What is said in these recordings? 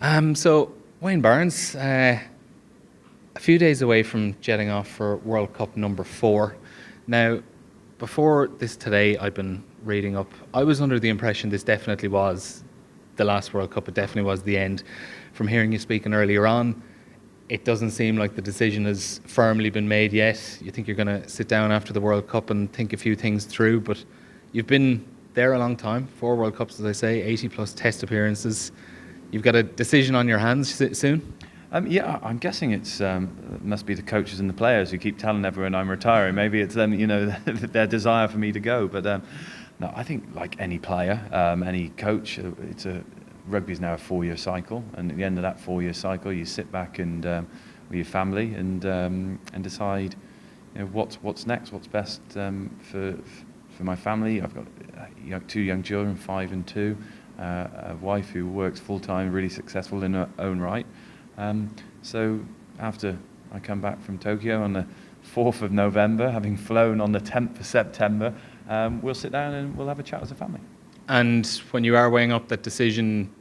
So Wayne Barnes, a few days away from jetting off for World Cup number 4. Now, before this today, I've been reading up. I was under the impression this definitely was the last World Cup. It definitely was the end. From hearing you speaking earlier on, it doesn't seem like the decision has firmly been made yet. You think you're going to sit down after the World Cup and think a few things through, but you've been there a long time, 4 World Cups, as I say, 80 plus test appearances. You've got a decision on your hands soon? Yeah, I'm guessing it must be the coaches and the players who keep telling everyone I'm retiring. Maybe it's them, their desire for me to go. But no, I think like any player, any coach, rugby is now a 4-year cycle, and at the end of that 4-year cycle, you sit back and with your family and decide, what's next, what's best for my family. I've got 2 young children, 5 and 2. A wife who works full-time, really successful in her own right. So after I come back from Tokyo on the 4th of November, having flown on the 10th of September, we'll sit down and we'll have a chat as a family. And when you are weighing up that decision,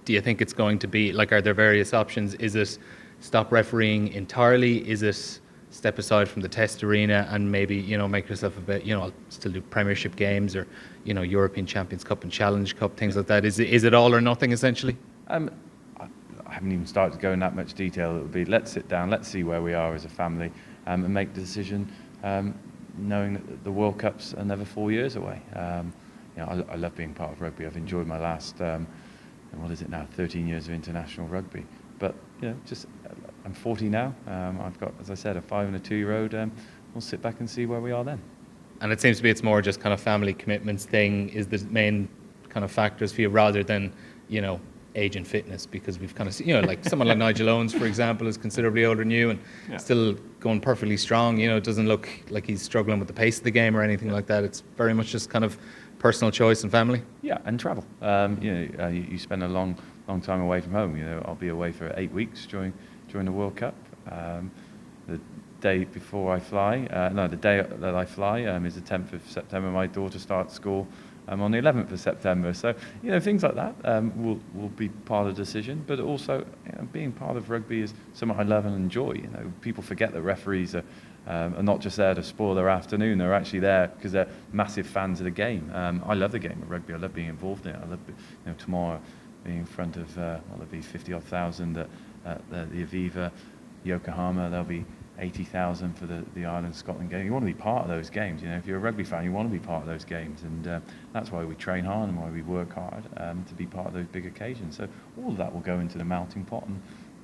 do you think it's going to be, are there various options? Is it stop refereeing entirely? Is it step aside from the test arena and maybe, make yourself a bit, still do Premiership games or, European Champions Cup and Challenge Cup, things like that? Is it all or nothing, essentially? I haven't even started to go in that much detail. It would be, let's sit down, let's see where we are as a family and make the decision, knowing that the World Cups are never 4 years away. I love being part of rugby. I've enjoyed my last, 13 years of international rugby. But, I'm 40 now. I've got, as I said, a 5 and a 2-year-old. We'll sit back and see where we are then. And it seems to be it's more just kind of family commitments thing is the main kind of factors for you rather than, age and fitness, because we've kind of seen, like someone like Nigel Owens, for example, is considerably older than you and still going perfectly strong. It doesn't look like he's struggling with the pace of the game or anything like that. It's very much just kind of personal choice and family. Yeah, and travel. You spend a long time away from home. I'll be away for 8 weeks during the World Cup. The day before I fly, the day that I fly is the 10th of September. My daughter starts school on the 11th of September. So, things like that will be part of the decision. But also, being part of rugby is something I love and enjoy. People forget that referees are not just there to spoil their afternoon. They're actually there because they're massive fans of the game. I love the game of rugby. I love being involved in it. I love, tomorrow being in front of, there'll be 50-odd thousand at the Aviva, Yokohama. There'll be 80,000 for the Ireland-Scotland game. You want to be part of those games. If you're a rugby fan, you want to be part of those games, and that's why we train hard and why we work hard to be part of those big occasions. So all of that will go into the melting pot,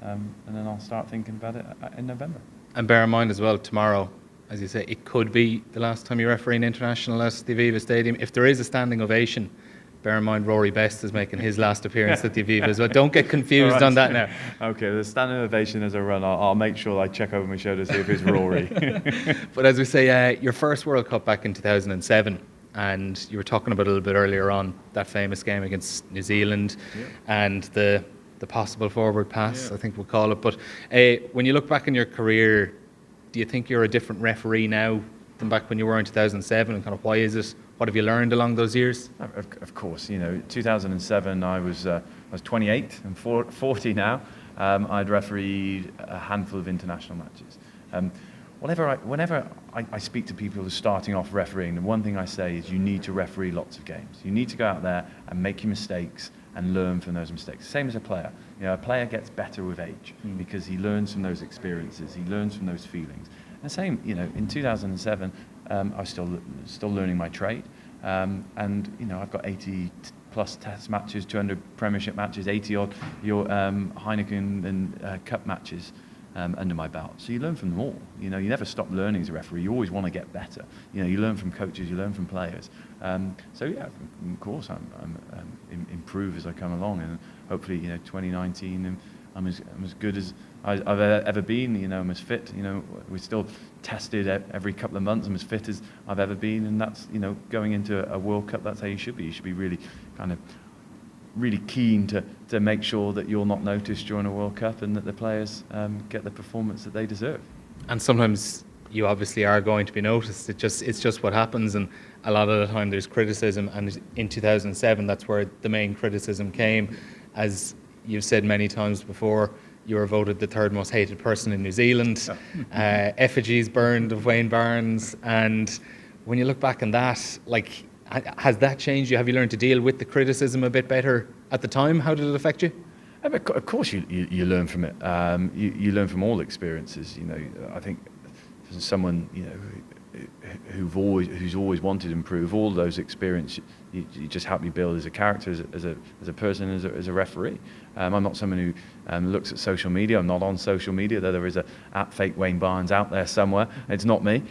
and then I'll start thinking about it in November. And bear in mind as well, tomorrow, as you say, it could be the last time you referee an international at the Aviva Stadium. If there is a standing ovation, bear in mind Rory Best is making his last appearance at the Aviva as well. Don't get confused on that now. Okay, the standing ovation as a run, I'll make sure I check over my shoulder to see if it's Rory. But as we say, your first World Cup back in 2007, and you were talking about a little bit earlier on that famous game against New Zealand and the possible forward pass, I think we'll call it. But when you look back in your career, do you think you're a different referee now than back when you were in 2007, and kind of why is it? What have you learned along those years? Of course, 2007 I was 28 and 40 now. I'd refereed a handful of international matches. Whenever I speak to people who are starting off refereeing, the one thing I say is you need to referee lots of games. You need to go out there and make your mistakes and learn from those mistakes. Same as a player. A player gets better with age because he learns from those experiences. He learns from those feelings. And same, in 2007, I was still learning my trade, and I've got 80 plus test matches, 200 Premiership matches, 80-odd your Heineken and Cup matches under my belt. So you learn from them all. You never stop learning as a referee. You always want to get better. You learn from coaches, you learn from players. So yeah, of course, I'm improve as I come along, and hopefully, 2019, I'm as good as I've ever been. I'm as fit. We're still tested every couple of months. I'm as fit as I've ever been, and that's going into a World Cup. That's how you should be. You should be really really keen to make sure that you're not noticed during a World Cup and that the players get the performance that they deserve. And sometimes you obviously are going to be noticed. It's just what happens, and a lot of the time there's criticism. And in 2007, that's where the main criticism came, as you've said many times before you were voted the third most hated person in New Zealand. Effigies burned of Wayne Barnes, and when you look back on that, like, has that changed you? Have you learned to deal with the criticism a bit better at the time? How did it affect you? Of course, you learn from it. You learn from all experiences. You know, I think as someone, you know, who's always wanted to improve, all those experiences you just help me build as a character, as a person, as a referee. I'm not someone who looks at social media. I'm not on social media, though there is a @fake Wayne Barnes out there somewhere. It's not me.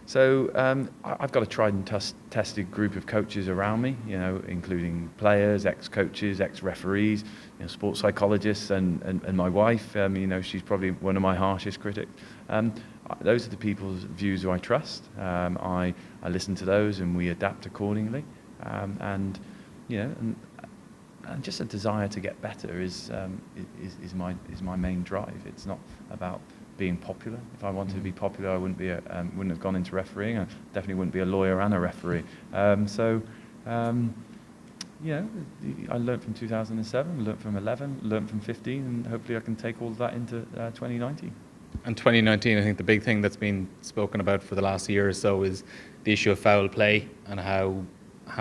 So I've got a tried and tested group of coaches around me, you know, including players, ex-coaches, ex-referees, you know, sports psychologists, and my wife. You know, she's probably one of my harshest critics. Those are the people's views who I trust. I listen to those, and we adapt accordingly. And you know, and just a desire to get better is my main drive. It's not about being popular. If I wanted to be popular, I wouldn't have gone into refereeing. I definitely wouldn't be a lawyer and a referee. You know, I learned from 2007, learned from 11, learned from 15, and hopefully I can take all of that into 2019. And 2019, I think the big thing that's been spoken about for the last year or so is the issue of foul play, and how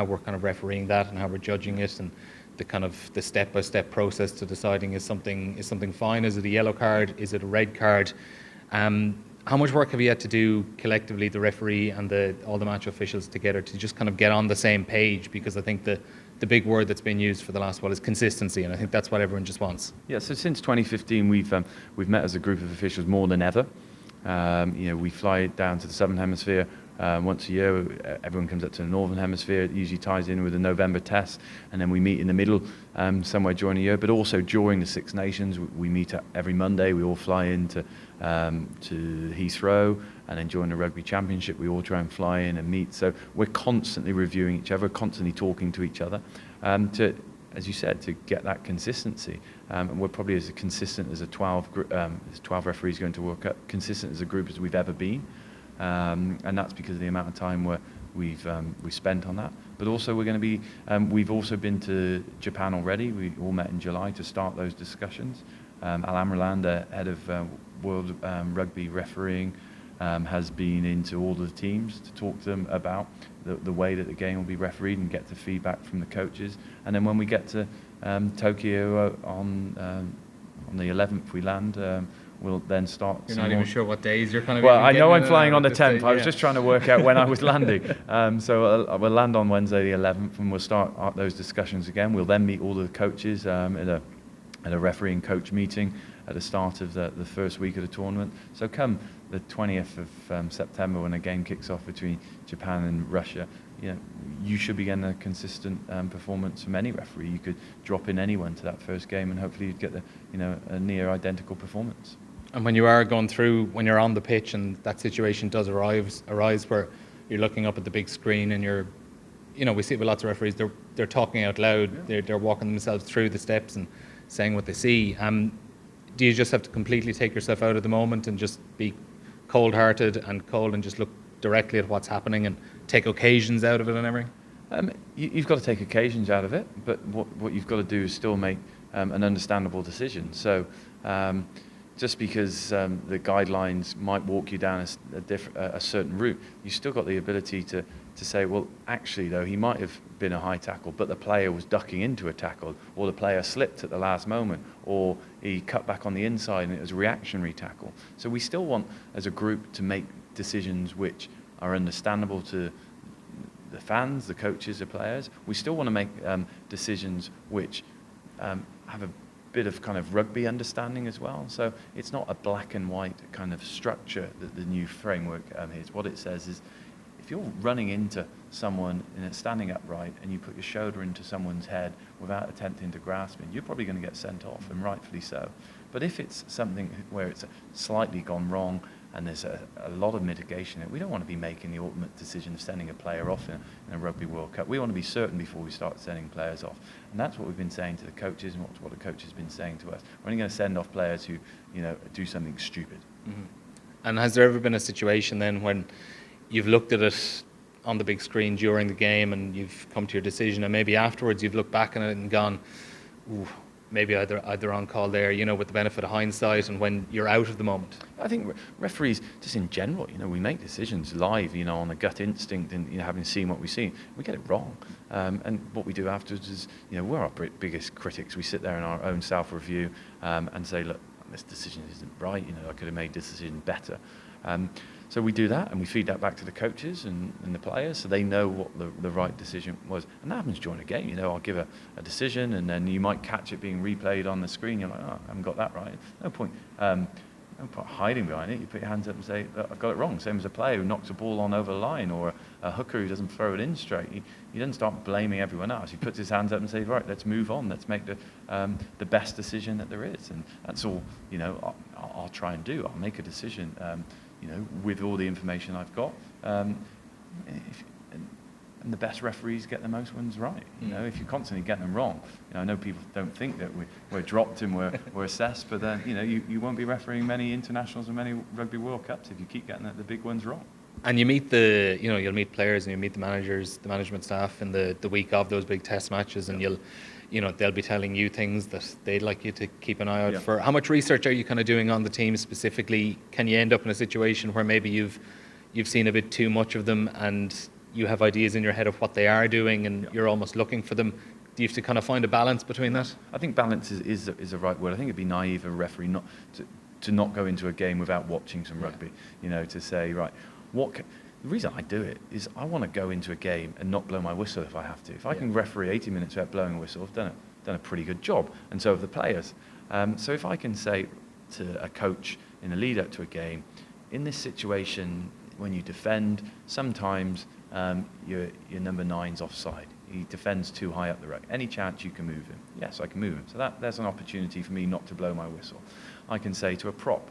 we're kind of refereeing that and how we're judging it, and the kind of the step-by-step process to deciding is something fine, is it a yellow card, is it a red card? How much work have you had to do collectively, the referee and all the match officials together, to just kind of get on the same page? Because I think the big word that's been used for the last while is consistency, and I think that's what everyone just wants. Yeah, so since 2015, we've met as a group of officials more than ever. You know, we fly down to the Southern Hemisphere once a year. Everyone comes up to the Northern Hemisphere. It usually ties in with the November test, and then we meet in the middle somewhere during the year. But also during the Six Nations, we meet up every Monday. We all fly into to Heathrow, and then during the Rugby Championship, we all try and fly in and meet. So we're constantly reviewing each other, constantly talking to each other, to, as you said, to get that consistency. And we're probably as consistent as 12 referees going to World Cup, consistent as a group as we've ever been. And that's because of the amount of time we've spent on that. But also we're going to be, we've also been to Japan already. We all met in July to start those discussions. Alan Roland, head of World Rugby refereeing, has been into all the teams to talk to them about the way that the game will be refereed and get the feedback from the coaches. And then when we get to Tokyo on the 11th, we land. We'll then start. You're not even sure what days you're kind of. Well, I know I'm flying on the 10th. I was just trying to work out when I was landing. So we'll land on Wednesday the 11th, and we'll start those discussions again. We'll then meet all the coaches at a referee and coach meeting at the start of the first week of the tournament. So come the 20th of September, when a game kicks off between Japan and Russia, you know, you should be getting a consistent performance from any referee. You could drop in anyone to that first game, and hopefully you'd get a near identical performance. And when you are going through, when you're on the pitch and that situation does arise where you're looking up at the big screen and you're, you know, we see it with lots of referees, they're talking out loud, yeah. They're walking themselves through the steps and saying what they see. Do you just have to completely take yourself out of the moment and just be cold-hearted and cold and just look directly at what's happening and take occasions out of it and everything? You've got to take occasions out of it, but what you've got to do is still make an understandable decision. So just because the guidelines might walk you down a certain route, you've still got the ability to say, well, actually, though, he might have been a high tackle, but the player was ducking into a tackle, or the player slipped at the last moment, or he cut back on the inside and it was a reactionary tackle. So we still want, as a group, to make decisions which are understandable to the fans, the coaches, the players. We still want to make decisions which have a bit of kind of rugby understanding as well. So it's not a black and white kind of structure that the new framework is. What it says is, if you're running into someone standing upright and you put your shoulder into someone's head without attempting to grasp it, you're probably going to get sent off, and rightfully so. But if it's something where it's slightly gone wrong and there's a lot of mitigation, we don't want to be making the ultimate decision of sending a player off in a Rugby World Cup. We want to be certain before we start sending players off. And that's what we've been saying to the coaches, and what the coaches have been saying to us. We're only going to send off players who, do something stupid. Mm-hmm. And has there ever been a situation then when you've looked at it on the big screen during the game and you've come to your decision, and maybe afterwards you've looked back on it and gone, ooh, maybe either on call there, with the benefit of hindsight and when you're out of the moment? I think referees, just in general, we make decisions live, on a gut instinct and, having seen what we've seen. We get it wrong. And what we do afterwards is, we're our biggest critics. We sit there in our own self-review and say, look, this decision isn't right. I could have made this decision better. So we do that and we feed that back to the coaches and the players so they know what the right decision was. And that happens during a game. I'll give a decision and then you might catch it being replayed on the screen. You're like, oh, I haven't got that right. No point hiding behind it. You put your hands up and say, I've got it wrong. Same as a player who knocks a ball on over the line or a hooker who doesn't throw it in straight. He doesn't start blaming everyone else. He puts his hands up and says, right, let's move on. Let's make the best decision that there is. And that's all, I'll try and do. I'll make a decision, with all the information I've got. And the best referees get the most ones right. If you constantly get them wrong, I know people don't think that we're dropped and we're assessed, but then you won't be refereeing many internationals and many Rugby World Cups if you keep getting the big ones wrong. And you meet you'll meet players and you meet the managers, the management staff in the week of those big test matches, and they'll be telling you things that they'd like you to keep an eye out for. How much research are you kind of doing on the team specifically? Can you end up in a situation where maybe you've seen a bit too much of them and you have ideas in your head of what they are doing and you're almost looking for them? Do you have to kind of find a balance between that? I think balance is the right word. I think it'd be naive of a referee not to not go into a game without watching some rugby. To say, right, the reason I do it is I want to go into a game and not blow my whistle if I have to. If I can referee 80 minutes without blowing a whistle, I've done a pretty good job, and so have the players. So if I can say to a coach in the lead up to a game, in this situation, when you defend, sometimes your number 9's offside. He defends too high up the ruck. Any chance you can move him? Yes, I can move him. So there's an opportunity for me not to blow my whistle. I can say to a prop,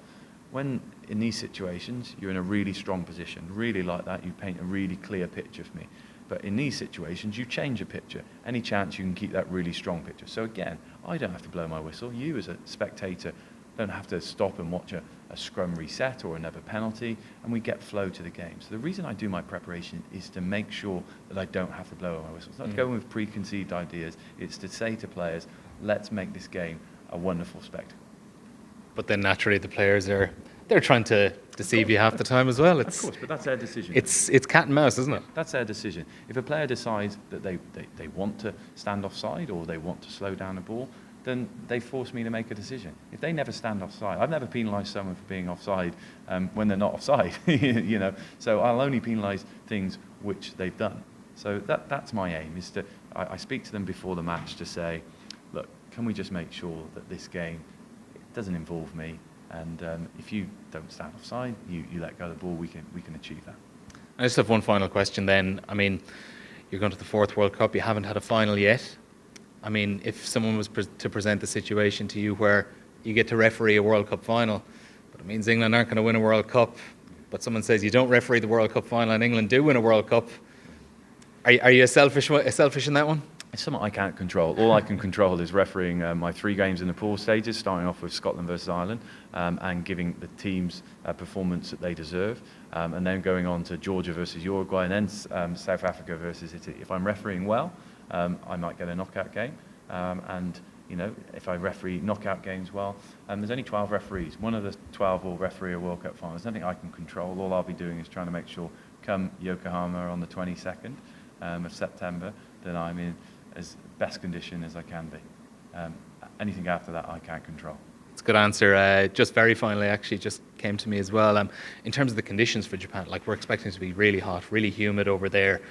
when in these situations you're in a really strong position, really like that, you paint a really clear picture for me. But in these situations, you change a picture. Any chance you can keep that really strong picture. So again, I don't have to blow my whistle. You as a spectator don't have to stop and watch a scrum reset or another penalty, and we get flow to the game. So the reason I do my preparation is to make sure that I don't have to blow my whistle. It's not to go in with preconceived ideas. It's to say to players, let's make this game a wonderful spectacle. But then naturally the players they're trying to deceive you half the time as well. Of course, but that's their decision. It's cat and mouse, isn't it? That's their decision. If a player decides that they want to stand offside or they want to slow down a ball, then they force me to make a decision. If they never stand offside, I've never penalised someone for being offside when they're not offside. So I'll only penalise things which they've done. So that's my aim. Is I speak to them before the match to say, look, can we just make sure that this game doesn't involve me, and if you don't stand offside, you let go of the ball, we can achieve that. I just have one final question then. I mean, you're going to the 4th World Cup, you haven't had a final yet. I mean, if someone was to present the situation to you where you get to referee a World Cup final, but it means England aren't going to win a World Cup, but someone says you don't referee the World Cup final and England do win a World Cup, are you selfish in that one? It's something I can't control. All I can control is refereeing my 3 games in the pool stages, starting off with Scotland versus Ireland, and giving the teams a performance that they deserve, and then going on to Georgia versus Uruguay, and then South Africa versus Italy. If I'm refereeing well, I might get a knockout game, and if I referee knockout games well, there's only 12 referees. One of the 12 will referee a World Cup final. There's nothing I can control. All I'll be doing is trying to make sure, come Yokohama on the 22nd of September, that I'm in as best condition as I can be. Anything after that, I can't control. It's a good answer. Just very finally, actually, just came to me as well. In terms of the conditions for Japan, like we're expecting it to be really hot, really humid over there.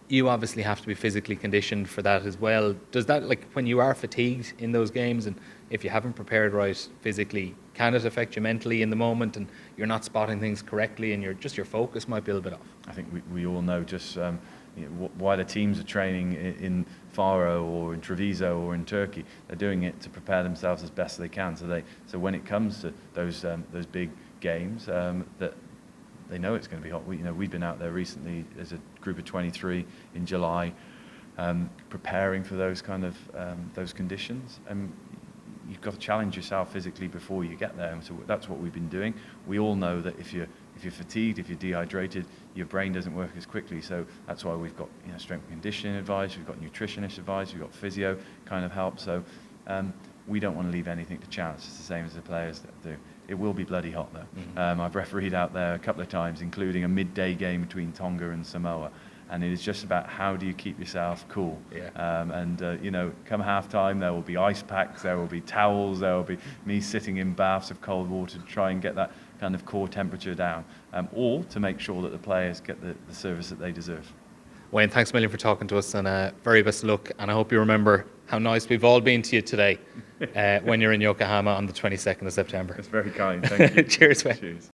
You obviously have to be physically conditioned for that as well. Does that, like, when you are fatigued in those games, and if you haven't prepared right physically, can it affect you mentally in the moment, and you're not spotting things correctly, and your focus might be a little bit off? I think we all know just why the teams are training in Faro or in Treviso or in Turkey. They're doing it to prepare themselves as best they can. So when it comes to those big games, that they know it's going to be hot. We've been out there recently as a group of 23 in July, preparing for those kind of those conditions. And you've got to challenge yourself physically before you get there. And so that's what we've been doing. We all know that if you're if you're fatigued, if you're dehydrated, your brain doesn't work as quickly. So that's why we've got strength and conditioning advice, we've got nutritionist advice, we've got physio kind of help. So we don't want to leave anything to chance. It's the same as the players that do. It will be bloody hot though. I've refereed out there a couple of times, including a midday game between Tonga and Samoa. And it is just about how do you keep yourself cool. Come half time, there will be ice packs, there will be towels, there will be me sitting in baths of cold water to try and get that kind of core temperature down, all to make sure that the players get the service that they deserve. Wayne, thanks a million for talking to us, and very best of luck. And I hope you remember how nice we've all been to you today when you're in Yokohama on the 22nd of September. That's very kind. Thank you. Cheers, Wayne. Cheers.